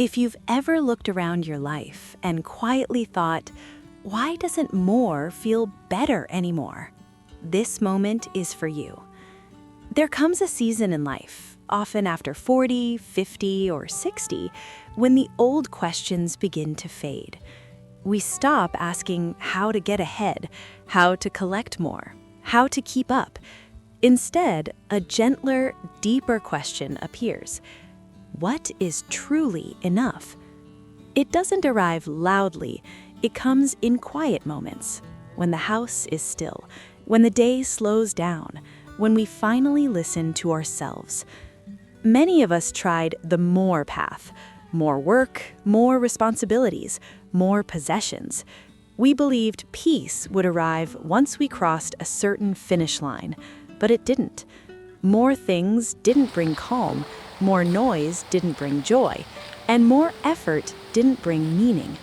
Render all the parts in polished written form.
If you've ever looked around your life and quietly thought, why doesn't more feel better anymore? This moment is for you. There comes a season in life, often after 40, 50, or 60, when the old questions begin to fade. We stop asking how to get ahead, how to collect more, how to keep up. Instead, a gentler, deeper question appears. What is truly enough? It doesn't arrive loudly. It comes in quiet moments, when the house is still, when the day slows down, when we finally listen to ourselves. Many of us tried the more path, more work, more responsibilities, more possessions. We believed peace would arrive once we crossed a certain finish line, but it didn't. More things didn't bring calm, more noise didn't bring joy, and more effort didn't bring meaning.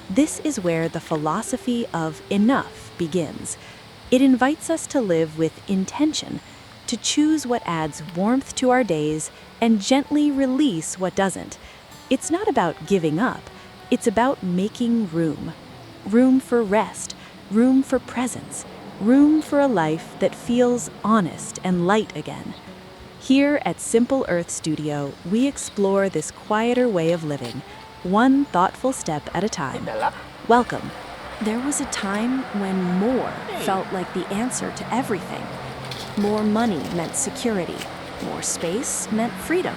This is where the philosophy of enough begins. It invites us to live with intention, to choose what adds warmth to our days and gently release what doesn't. It's not about giving up, it's about making room. Room for rest, room for presence, room for a life that feels honest and light again. Here at Simple Earth Studio, we explore this quieter way of living, one thoughtful step at a time. Welcome. There was a time when more felt like the answer to everything. More money meant security. More space meant freedom.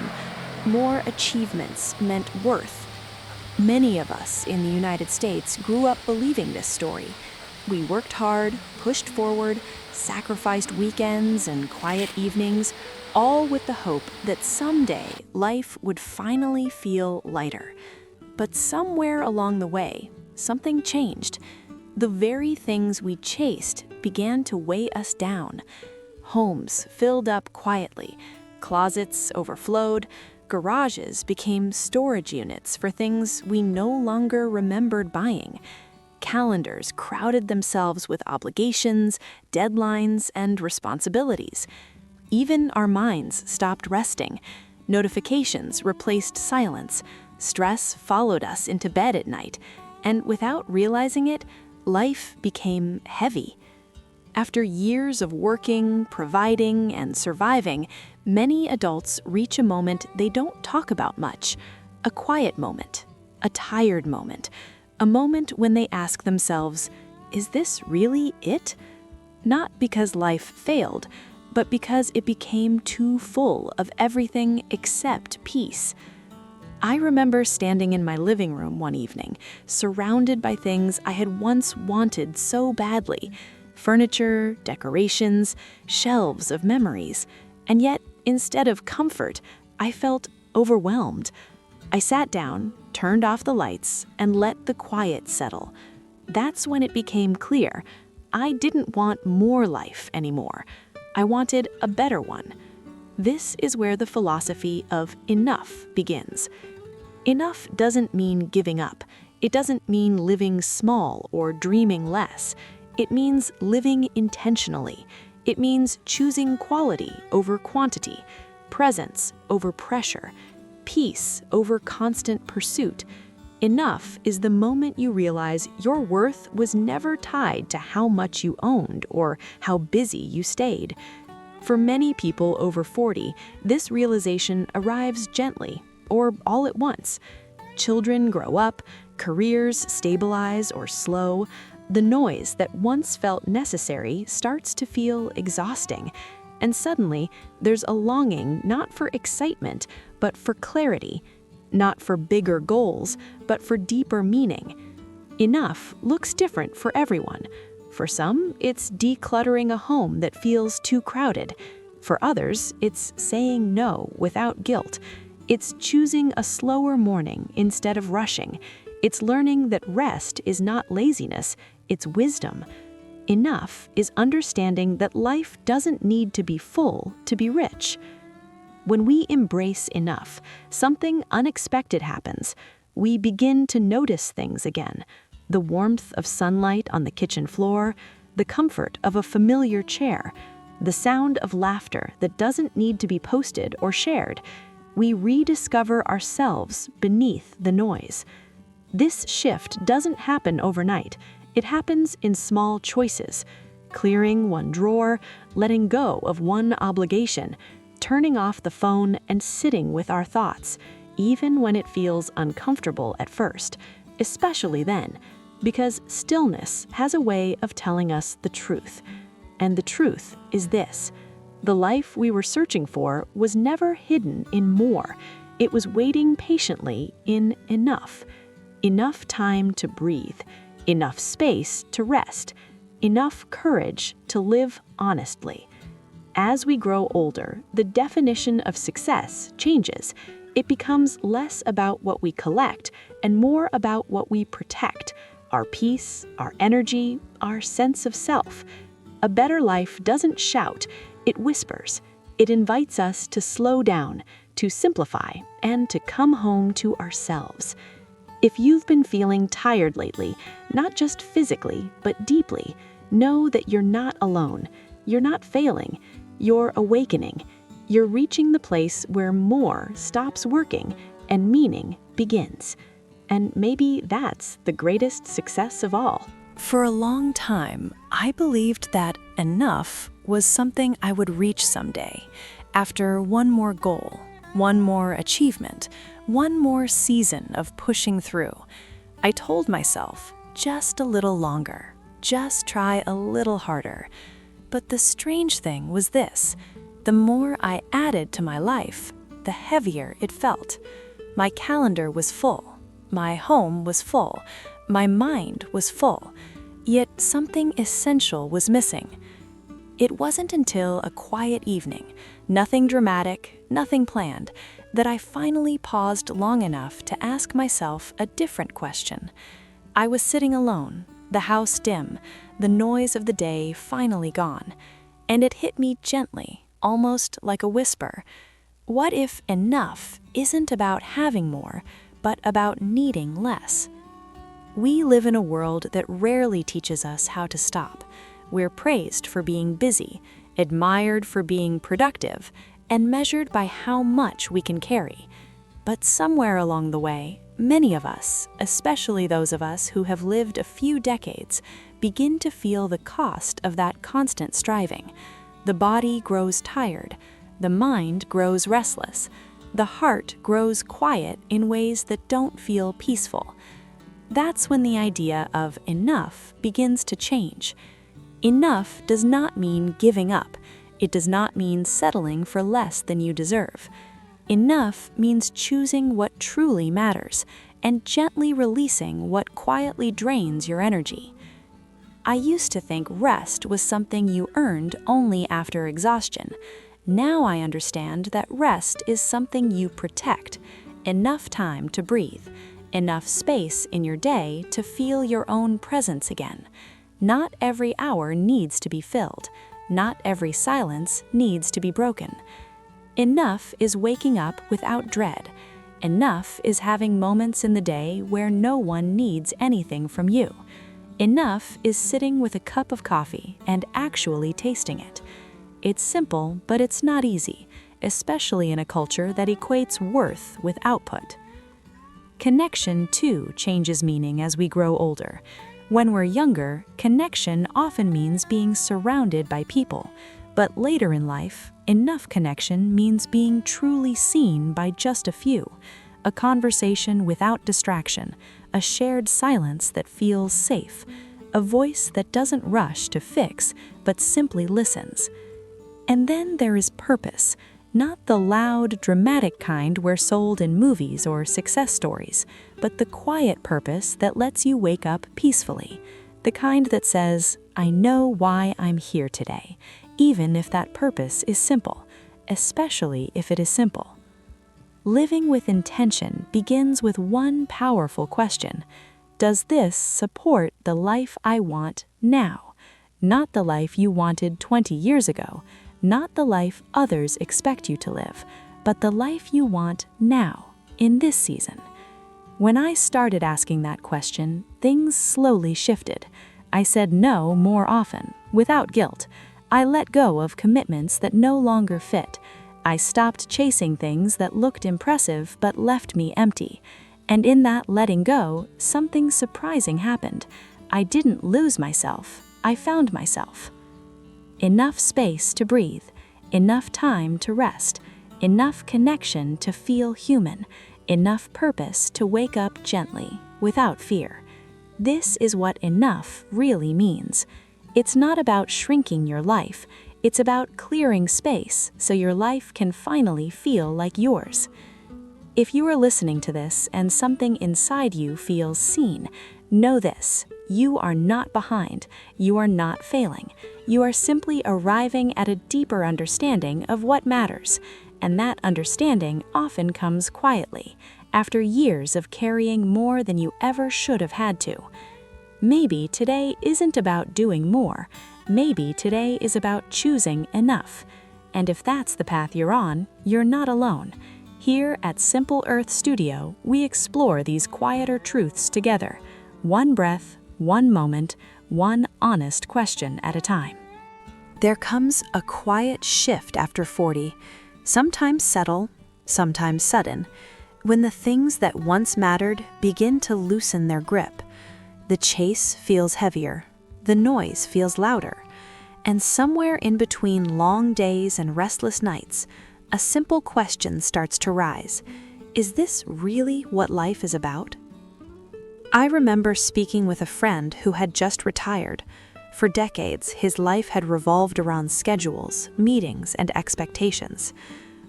More achievements meant worth. Many of us in the United States grew up believing this story. We worked hard, pushed forward, sacrificed weekends and quiet evenings, all with the hope that someday life would finally feel lighter. But somewhere along the way, something changed. The very things we chased began to weigh us down. Homes filled up quietly, closets overflowed, garages became storage units for things we no longer remembered buying. Calendars crowded themselves with obligations, deadlines, and responsibilities. Even our minds stopped resting. Notifications replaced silence. Stress followed us into bed at night. And without realizing it, life became heavy. After years of working, providing, and surviving, many adults reach a moment they don't talk about much. A quiet moment, a tired moment, a moment when they ask themselves, is this really it? Not because life failed, but because it became too full of everything except peace. I remember standing in my living room one evening, surrounded by things I had once wanted so badly. Furniture, decorations, shelves of memories. And yet, instead of comfort, I felt overwhelmed. I sat down, turned off the lights, and let the quiet settle. That's when it became clear. I didn't want more life anymore. I wanted a better one. This is where the philosophy of enough begins. Enough doesn't mean giving up. It doesn't mean living small or dreaming less. It means living intentionally. It means choosing quality over quantity, presence over pressure, peace over constant pursuit. Enough is the moment you realize your worth was never tied to how much you owned or how busy you stayed. For many people over 40, this realization arrives gently or all at once. Children grow up, careers stabilize or slow. The noise that once felt necessary starts to feel exhausting. And suddenly, there's a longing not for excitement, but for clarity. Not for bigger goals, but for deeper meaning. Enough looks different for everyone. For some, it's decluttering a home that feels too crowded. For others, it's saying no without guilt. It's choosing a slower morning instead of rushing. It's learning that rest is not laziness, it's wisdom. Enough is understanding that life doesn't need to be full to be rich. When we embrace enough, something unexpected happens. We begin to notice things again. The warmth of sunlight on the kitchen floor, the comfort of a familiar chair, the sound of laughter that doesn't need to be posted or shared. We rediscover ourselves beneath the noise. This shift doesn't happen overnight. It happens in small choices. Clearing one drawer, letting go of one obligation, turning off the phone and sitting with our thoughts, even when it feels uncomfortable at first, especially then, because stillness has a way of telling us the truth. And the truth is this: the life we were searching for was never hidden in more. It was waiting patiently in enough. Enough time to breathe, enough space to rest, enough courage to live honestly. As we grow older, the definition of success changes. It becomes less about what we collect and more about what we protect: our peace, our energy, our sense of self. A better life doesn't shout, it whispers. It invites us to slow down, to simplify, and to come home to ourselves. If you've been feeling tired lately, not just physically, but deeply, know that you're not alone. You're not failing. You're awakening. You're reaching the place where more stops working and meaning begins. And maybe that's the greatest success of all. For a long time, I believed that enough was something I would reach someday, after one more goal, one more achievement, one more season of pushing through. I told myself, just a little longer, just try a little harder. But the strange thing was this: the more I added to my life, the heavier it felt. My calendar was full, my home was full, my mind was full, yet something essential was missing. It wasn't until a quiet evening, nothing dramatic, nothing planned, that I finally paused long enough to ask myself a different question. I was sitting alone, the house dim, the noise of the day finally gone, and it hit me gently, almost like a whisper. What if enough isn't about having more, but about needing less? We live in a world that rarely teaches us how to stop. We're praised for being busy, admired for being productive, and measured by how much we can carry. But somewhere along the way, many of us, especially those of us who have lived a few decades, begin to feel the cost of that constant striving. The body grows tired, the mind grows restless, the heart grows quiet in ways that don't feel peaceful. That's when the idea of enough begins to change. Enough does not mean giving up. It does not mean settling for less than you deserve. Enough means choosing what truly matters and gently releasing what quietly drains your energy. I used to think rest was something you earned only after exhaustion. Now I understand that rest is something you protect. Enough time to breathe, enough space in your day to feel your own presence again. Not every hour needs to be filled. Not every silence needs to be broken. Enough is waking up without dread. Enough is having moments in the day where no one needs anything from you. Enough is sitting with a cup of coffee and actually tasting it. It's simple, but it's not easy, especially in a culture that equates worth with output. Connection, too, changes meaning as we grow older. When we're younger, connection often means being surrounded by people. But later in life, enough connection means being truly seen by just a few. A conversation without distraction, a shared silence that feels safe, a voice that doesn't rush to fix, but simply listens. And then there is purpose, not the loud, dramatic kind we're sold in movies or success stories, but the quiet purpose that lets you wake up peacefully. The kind that says, I know why I'm here today, even if that purpose is simple, especially if it is simple. Living with intention begins with one powerful question. Does this support the life I want now? Not the life you wanted 20 years ago, not the life others expect you to live, but the life you want now, in this season. When I started asking that question, things slowly shifted. I said no more often, without guilt. I let go of commitments that no longer fit, I stopped chasing things that looked impressive but left me empty. And in that letting go, something surprising happened. I didn't lose myself, I found myself. Enough space to breathe, enough time to rest, enough connection to feel human, enough purpose to wake up gently, without fear. This is what enough really means. It's not about shrinking your life, it's about clearing space so your life can finally feel like yours. If you are listening to this and something inside you feels seen, know this: you are not behind, you are not failing. You are simply arriving at a deeper understanding of what matters, and that understanding often comes quietly, after years of carrying more than you ever should have had to. Maybe today isn't about doing more, maybe today is about choosing enough. And if that's the path you're on, you're not alone. Here at Simple Earth Studio, we explore these quieter truths together, one breath, one moment, one honest question at a time. There comes a quiet shift after 40, sometimes subtle, sometimes sudden, when the things that once mattered begin to loosen their grip. The chase feels heavier, the noise feels louder, and somewhere in between long days and restless nights, a simple question starts to rise. Is this really what life is about? I remember speaking with a friend who had just retired. For decades, his life had revolved around schedules, meetings, and expectations.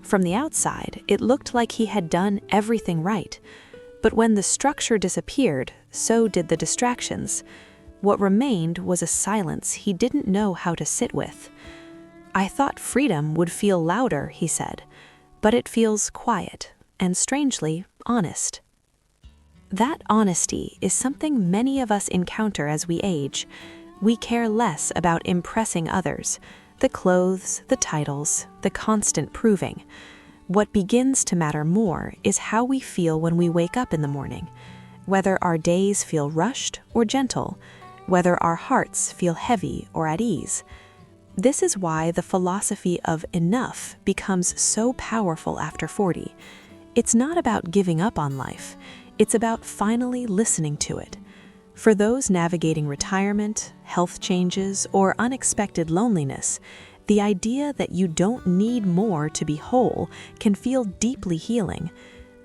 From the outside, it looked like he had done everything right. But when the structure disappeared, so did the distractions. What remained was a silence he didn't know how to sit with. I thought freedom would feel louder, he said, but it feels quiet and strangely honest. That honesty is something many of us encounter as we age. We care less about impressing others, the clothes, the titles, the constant proving. What begins to matter more is how we feel when we wake up in the morning, whether our days feel rushed or gentle, whether our hearts feel heavy or at ease. This is why the philosophy of enough becomes so powerful after 40. It's not about giving up on life. It's about finally listening to it. For those navigating retirement, health changes, or unexpected loneliness, the idea that you don't need more to be whole can feel deeply healing,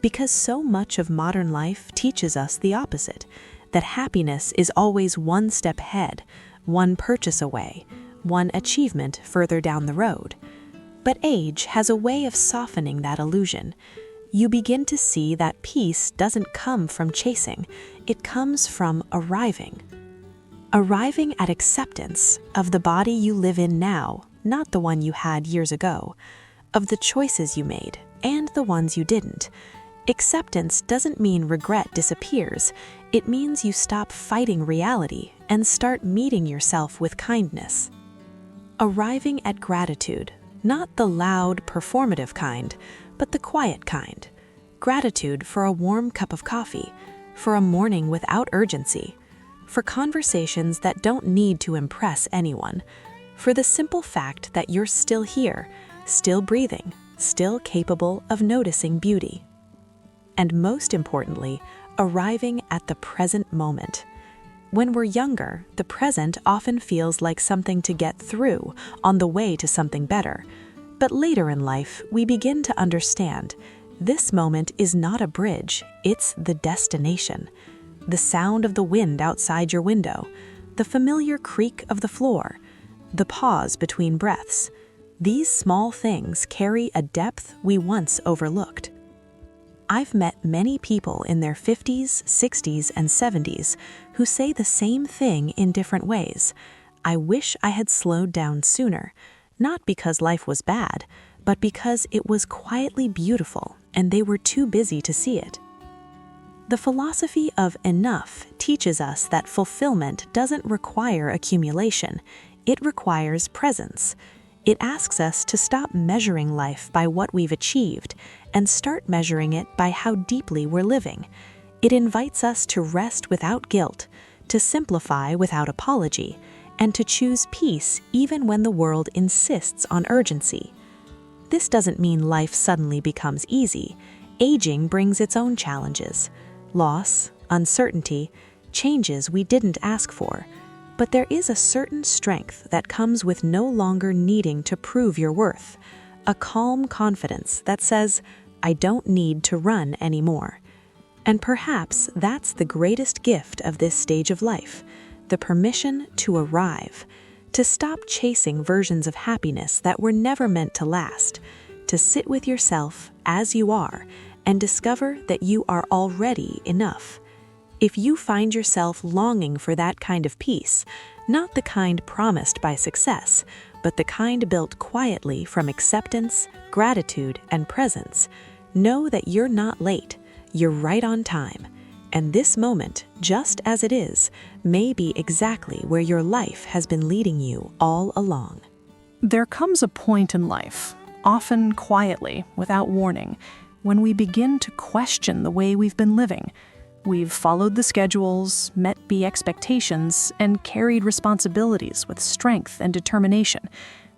because so much of modern life teaches us the opposite, that happiness is always one step ahead, one purchase away, one achievement further down the road. But age has a way of softening that illusion. You begin to see that peace doesn't come from chasing, it comes from arriving. Arriving at acceptance of the body you live in now, not the one you had years ago, of the choices you made and the ones you didn't. Acceptance doesn't mean regret disappears, it means you stop fighting reality and start meeting yourself with kindness. Arriving at gratitude, not the loud, performative kind, but the quiet kind. Gratitude for a warm cup of coffee, for a morning without urgency, for conversations that don't need to impress anyone, for the simple fact that you're still here, still breathing, still capable of noticing beauty. And most importantly, arriving at the present moment. When we're younger, the present often feels like something to get through, on the way to something better. But later in life, we begin to understand this moment is not a bridge, it's the destination. The sound of the wind outside your window, the familiar creak of the floor, the pause between breaths. These small things carry a depth we once overlooked. I've met many people in their 50s, 60s, and 70s who say the same thing in different ways. I wish I had slowed down sooner, not because life was bad, but because it was quietly beautiful and they were too busy to see it. The philosophy of enough teaches us that fulfillment doesn't require accumulation, it requires presence. It asks us to stop measuring life by what we've achieved and start measuring it by how deeply we're living. It invites us to rest without guilt, to simplify without apology, and to choose peace even when the world insists on urgency. This doesn't mean life suddenly becomes easy. Aging brings its own challenges. Loss, uncertainty, changes we didn't ask for. But there is a certain strength that comes with no longer needing to prove your worth. A calm confidence that says, I don't need to run anymore. And perhaps that's the greatest gift of this stage of life, the permission to arrive, to stop chasing versions of happiness that were never meant to last, to sit with yourself as you are and discover that you are already enough. If you find yourself longing for that kind of peace, not the kind promised by success, but the kind built quietly from acceptance, gratitude, and presence, know that you're not late, you're right on time. And this moment, just as it is, may be exactly where your life has been leading you all along. There comes a point in life, often quietly, without warning, when we begin to question the way we've been living. We've followed the schedules, met the expectations, and carried responsibilities with strength and determination.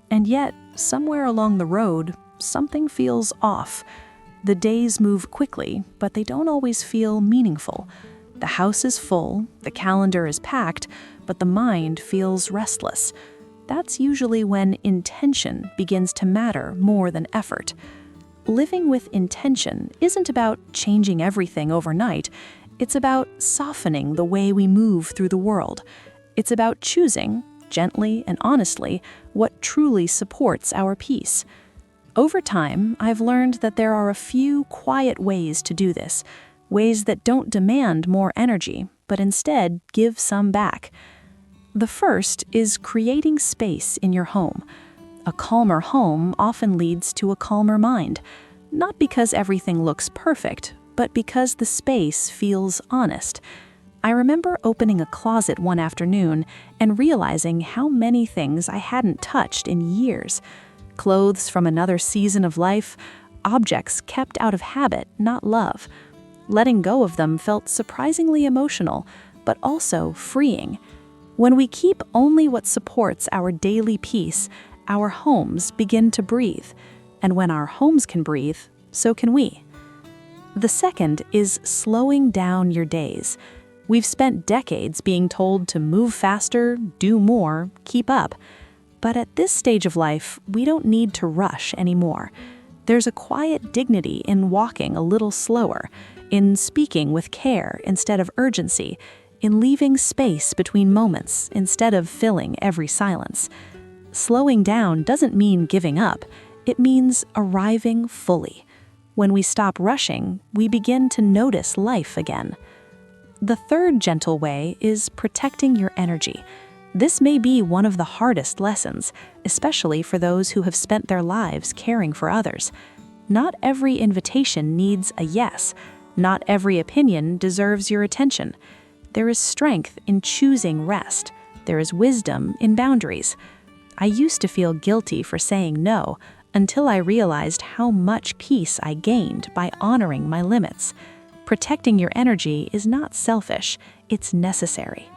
And yet, somewhere along the road, something feels off. The days move quickly, but they don't always feel meaningful. The house is full, the calendar is packed, but the mind feels restless. That's usually when intention begins to matter more than effort. Living with intention isn't about changing everything overnight. It's about softening the way we move through the world. It's about choosing, gently and honestly, what truly supports our peace. Over time, I've learned that there are a few quiet ways to do this, ways that don't demand more energy, but instead give some back. The first is creating space in your home. A calmer home often leads to a calmer mind, not because everything looks perfect, but because the space feels honest. I remember opening a closet one afternoon and realizing how many things I hadn't touched in years. Clothes from another season of life, objects kept out of habit, not love. Letting go of them felt surprisingly emotional, but also freeing. When we keep only what supports our daily peace, our homes begin to breathe. And when our homes can breathe, so can we. The second is slowing down your days. We've spent decades being told to move faster, do more, keep up. But at this stage of life, we don't need to rush anymore. There's a quiet dignity in walking a little slower, in speaking with care instead of urgency, in leaving space between moments instead of filling every silence. Slowing down doesn't mean giving up. It means arriving fully. When we stop rushing, we begin to notice life again. The third gentle way is protecting your energy. This may be one of the hardest lessons, especially for those who have spent their lives caring for others. Not every invitation needs a yes. Not every opinion deserves your attention. There is strength in choosing rest. There is wisdom in boundaries. I used to feel guilty for saying no until I realized how much peace I gained by honoring my limits. Protecting your energy is not selfish, it's necessary.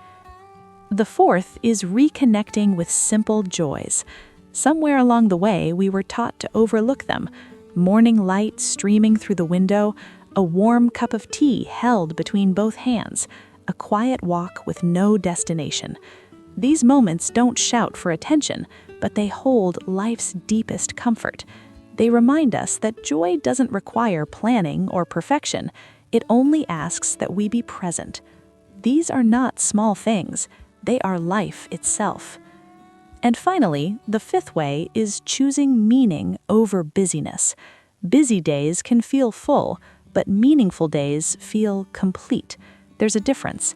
The fourth is reconnecting with simple joys. Somewhere along the way, we were taught to overlook them. Morning light streaming through the window, a warm cup of tea held between both hands, a quiet walk with no destination. These moments don't shout for attention, but they hold life's deepest comfort. They remind us that joy doesn't require planning or perfection. It only asks that we be present. These are not small things. They are life itself. And finally, the fifth way is choosing meaning over busyness. Busy days can feel full, but meaningful days feel complete. There's a difference.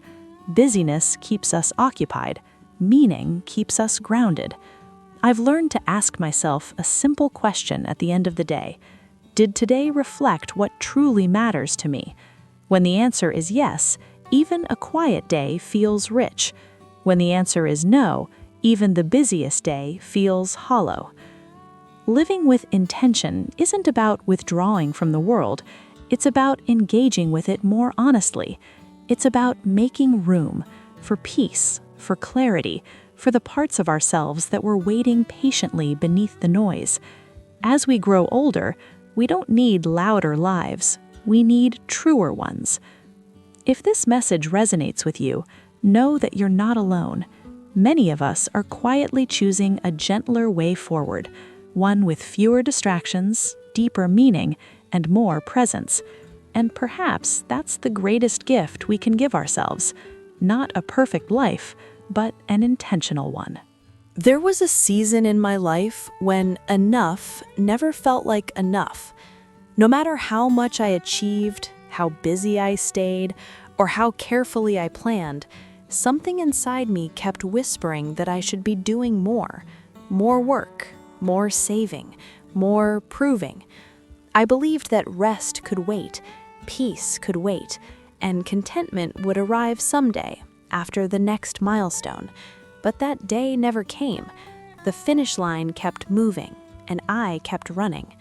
Busyness keeps us occupied. Meaning keeps us grounded. I've learned to ask myself a simple question at the end of the day. Did today reflect what truly matters to me? When the answer is yes, even a quiet day feels rich. When the answer is no, even the busiest day feels hollow. Living with intention isn't about withdrawing from the world. It's about engaging with it more honestly. It's about making room for peace, for clarity, for the parts of ourselves that were waiting patiently beneath the noise. As we grow older, we don't need louder lives. We need truer ones. If this message resonates with you, know that you're not alone. Many of us are quietly choosing a gentler way forward, one with fewer distractions, deeper meaning, and more presence. And perhaps that's the greatest gift we can give ourselves. Not a perfect life, but an intentional one. There was a season in my life when enough never felt like enough. No matter how much I achieved, how busy I stayed, or how carefully I planned, something inside me kept whispering that I should be doing more work, more saving, more proving. I believed that rest could wait, peace could wait, and contentment would arrive someday, after the next milestone. But that day never came. The finish line kept moving, and I kept running.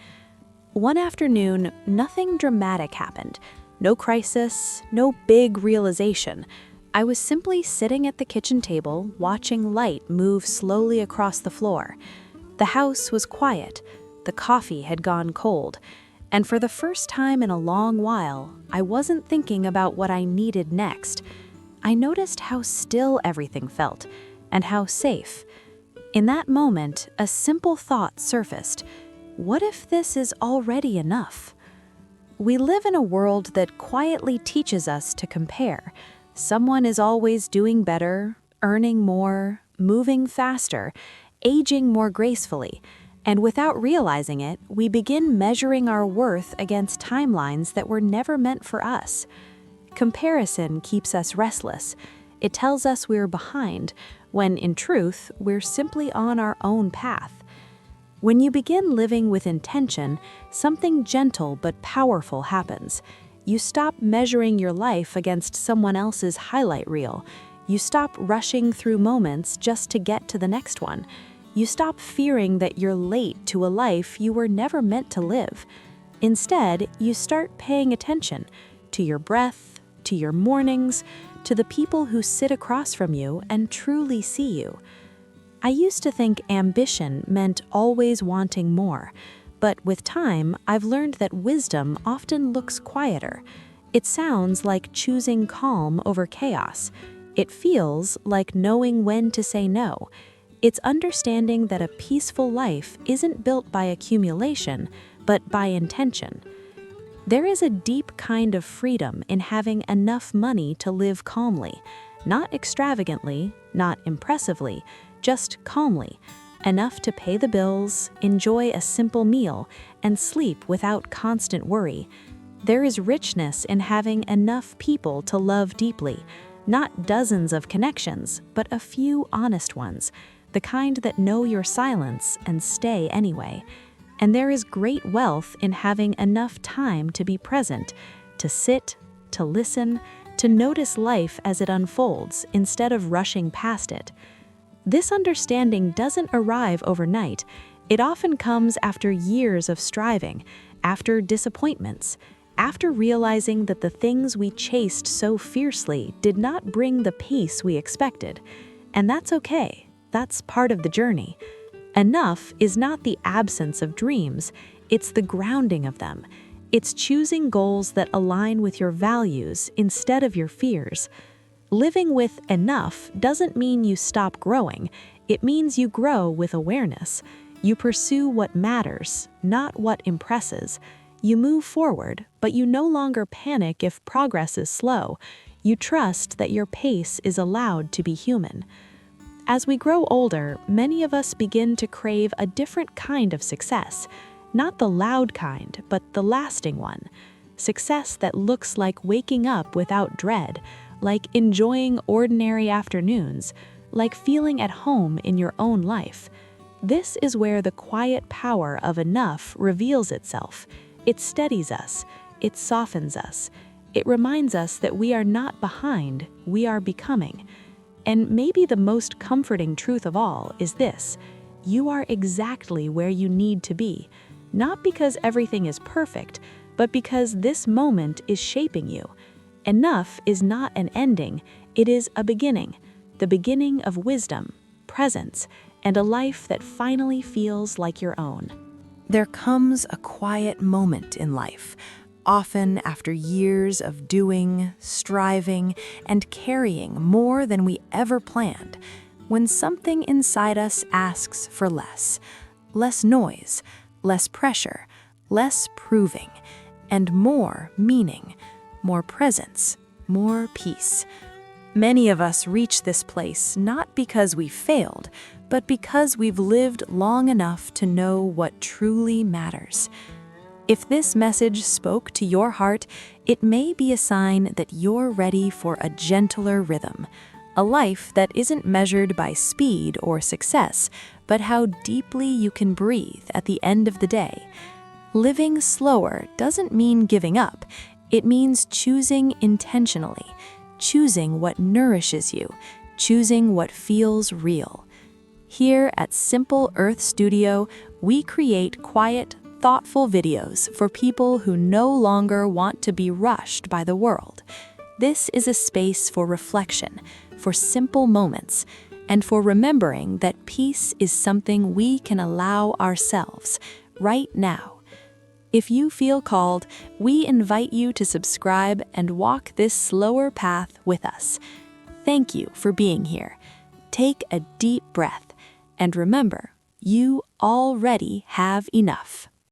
One afternoon, nothing dramatic happened. No crisis, no big realization. I was simply sitting at the kitchen table, watching light move slowly across the floor. The house was quiet. The coffee had gone cold. And for the first time in a long while, I wasn't thinking about what I needed next. I noticed how still everything felt, and how safe. In that moment, a simple thought surfaced. What if this is already enough? We live in a world that quietly teaches us to compare. Someone is always doing better, earning more, moving faster, aging more gracefully, and without realizing it, we begin measuring our worth against timelines that were never meant for us. Comparison keeps us restless. It tells us we're behind, when in truth, we're simply on our own path. When you begin living with intention, something gentle but powerful happens. You stop measuring your life against someone else's highlight reel. You stop rushing through moments just to get to the next one. You stop fearing that you're late to a life you were never meant to live. Instead, you start paying attention to your breath, to your mornings, to the people who sit across from you and truly see you. I used to think ambition meant always wanting more, but with time, I've learned that wisdom often looks quieter. It sounds like choosing calm over chaos. It feels like knowing when to say no. It's understanding that a peaceful life isn't built by accumulation, but by intention. There is a deep kind of freedom in having enough money to live calmly, not extravagantly, not impressively, just calmly, enough to pay the bills, enjoy a simple meal, and sleep without constant worry. There is richness in having enough people to love deeply, not dozens of connections, but a few honest ones, the kind that know your silence and stay anyway. And there is great wealth in having enough time to be present, to sit, to listen, to notice life as it unfolds instead of rushing past it. This understanding doesn't arrive overnight. It often comes after years of striving, after disappointments, after realizing that the things we chased so fiercely did not bring the peace we expected. And that's okay. That's part of the journey. Enough is not the absence of dreams, it's the grounding of them. It's choosing goals that align with your values instead of your fears. Living with enough doesn't mean you stop growing, it means you grow with awareness. You pursue what matters, not what impresses. You move forward, but you no longer panic if progress is slow. You trust that your pace is allowed to be human. As we grow older, many of us begin to crave a different kind of success. Not the loud kind, but the lasting one. Success that looks like waking up without dread, like enjoying ordinary afternoons, like feeling at home in your own life. This is where the quiet power of enough reveals itself. It steadies us. It softens us. It reminds us that we are not behind, we are becoming. And maybe the most comforting truth of all is this: you are exactly where you need to be, not because everything is perfect, but because this moment is shaping you. Enough is not an ending, it is a beginning, the beginning of wisdom, presence, and a life that finally feels like your own. There comes a quiet moment in life, often after years of doing, striving, and carrying more than we ever planned, when something inside us asks for less noise, less pressure, less proving, and more meaning, more presence, more peace. Many of us reach this place not because we failed, but because we've lived long enough to know what truly matters. If this message spoke to your heart, it may be a sign that you're ready for a gentler rhythm, a life that isn't measured by speed or success, but how deeply you can breathe at the end of the day. Living slower doesn't mean giving up. It means choosing intentionally, choosing what nourishes you, choosing what feels real. Here at Simple Earth Studio, we create quiet, thoughtful videos for people who no longer want to be rushed by the world. This is a space for reflection, for simple moments, and for remembering that peace is something we can allow ourselves right now. If you feel called, we invite you to subscribe and walk this slower path with us. Thank you for being here. Take a deep breath, and remember, you already have enough.